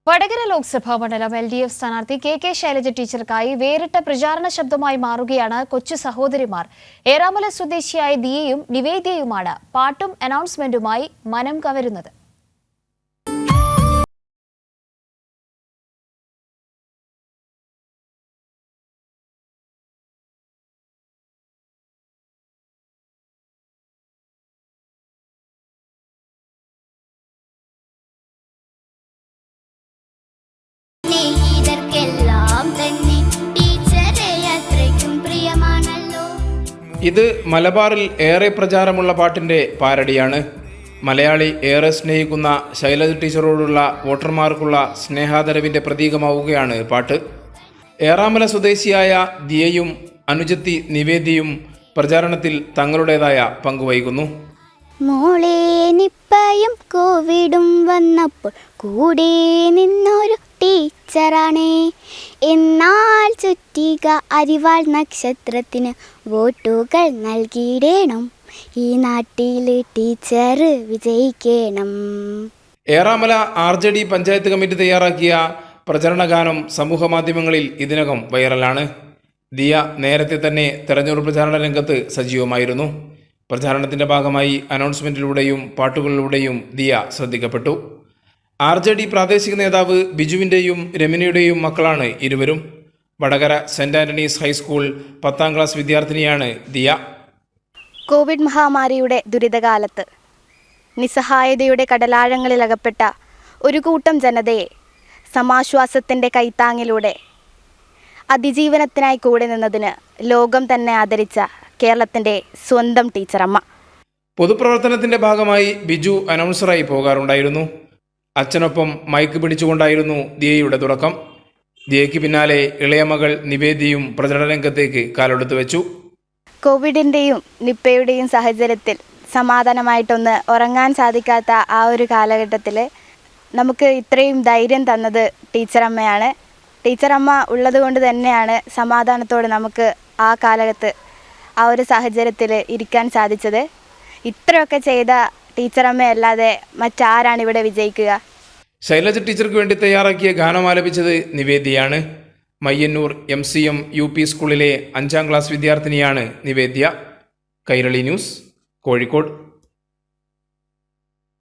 വടകര ലോക്സഭാ മണ്ഡലം LDF സ്ഥാനാർത്ഥി K Shailaja ടീച്ചർക്കായി വേറിട്ട പ്രചാരണ ശബ്ദമായി മാറുകയാണ് കൊച്ചു സഹോദരിമാർ. ഏറാമല സ്വദേശിയായ ദിയയും നിവേദ്യയുമാണ് പാട്ടും അനൗൺസ്മെന്റുമായി മനം കവരുന്നത്. ഇത് മലബാറിൽ ഏറെ പ്രചാരമുള്ള പാട്ടിൻ്റെ പാരഡിയാണ്. മലയാളി ഏറെ സ്നേഹിക്കുന്ന ശൈലജ ടീച്ചറോടുള്ള വോട്ടർമാർക്കുള്ള സ്നേഹാദരവിൻ്റെ പ്രതീകമാവുകയാണ് പാട്ട്. ഏറാമല സ്വദേശിയായ ദിയയും അനുജത്തി നിവേദ്യയും പ്രചാരണത്തിൽ തങ്ങളുടേതായ പങ്കുവഹിക്കുന്നു. മോളെ നിപ്പയും കോവിഡും വന്നപ്പോൾ കൂടെ നിന്നൊരു ടീച്ചറാണേ. എന്നാൽ ചുറ്റിക അരിവാൾ നക്ഷത്രത്തിന് വോട്ടുകൾ നൽകിയിടണം. ഈ നാട്ടിൽ ടീച്ചർ വിജയിക്കണം. ഏറാമല RJD പഞ്ചായത്ത് കമ്മിറ്റി തയ്യാറാക്കിയ പ്രചരണ ഗാനം സമൂഹ മാധ്യമങ്ങളിൽ ഇതിനകം വൈറലാണ്. ദിയ നേരത്തെ തന്നെ തെരഞ്ഞെടുപ്പ് പ്രചാരണ രംഗത്ത് സജീവമായിരുന്നു. പ്രചാരണത്തിൻ്റെ ഭാഗമായി അനൗൺസ്മെൻറ്റിലൂടെയും പാട്ടുകളിലൂടെയും ദിയ ശ്രദ്ധിക്കപ്പെട്ടു. RJD പ്രാദേശിക നേതാവ് ബിജുവിൻ്റെയും രമണിയുടെയും മക്കളാണ് ഇരുവരും. വടകര സെൻറ് ആൻ്റണീസ് ഹൈസ്കൂൾ 10ാം ക്ലാസ് വിദ്യാർത്ഥിനിയാണ് ദിയ. കോവിഡ് മഹാമാരിയുടെ ദുരിതകാലത്ത് നിസ്സഹായതയുടെ കടലാഴങ്ങളിലകപ്പെട്ട ഒരു കൂട്ടം ജനതയെ സമാശ്വാസത്തിൻ്റെ കൈത്താങ്ങിലൂടെ അതിജീവനത്തിനായി കൂടെ നിന്നതിന് ലോകം തന്നെ ആദരിച്ച കേരളത്തിൻ്റെ സ്വന്തം ടീച്ചറമ്മ. പൊതുപ്രവർത്തനത്തിൻ്റെ ഭാഗമായി ബിജു അനൗൺസറായി പോകാറുണ്ടായിരുന്നു. അച്ഛനൊപ്പം മൈക്ക് പിടിച്ചുകൊണ്ടായിരുന്നു ദിയയുടെ തുടക്കം. ദിയയ്ക്ക് പിന്നാലെ ഇളയ മകൾ നിവേദ്യയും പ്രചരണ രംഗത്തേക്ക് കാലെടുത്തു വെച്ചു. കോവിഡിൻ്റെയും നിപ്പയുടെയും സാഹചര്യത്തിൽ സമാധാനമായിട്ടൊന്ന് ഉറങ്ങാൻ സാധിക്കാത്ത ആ ഒരു കാലഘട്ടത്തിൽ നമുക്ക് ഇത്രയും ധൈര്യം തന്നത് ടീച്ചറമ്മയാണ്. ടീച്ചറമ്മ ഉള്ളത് കൊണ്ട് തന്നെയാണ് സമാധാനത്തോടെ നമുക്ക് ആ കാലത്ത് ആ ഒരു സാഹചര്യത്തിൽ ഇരിക്കാൻ സാധിച്ചത്. ഇത്രയൊക്കെ ചെയ്ത ടീച്ചറമ്മയല്ലാതെ മറ്റാരാണ് ഇവിടെ വിജയിക്കുക? ശൈലജ ടീച്ചർക്ക് വേണ്ടി തയ്യാറാക്കിയ ഗാനം ആലപിച്ചത് നിവേദ്യയാണ്. മയ്യന്നൂർ MCM UP സ്കൂളിലെ 5ാം ക്ലാസ് വിദ്യാർത്ഥിനിയാണ് നിവേദ്യ. കൈരളി ന്യൂസ്, കോഴിക്കോട്.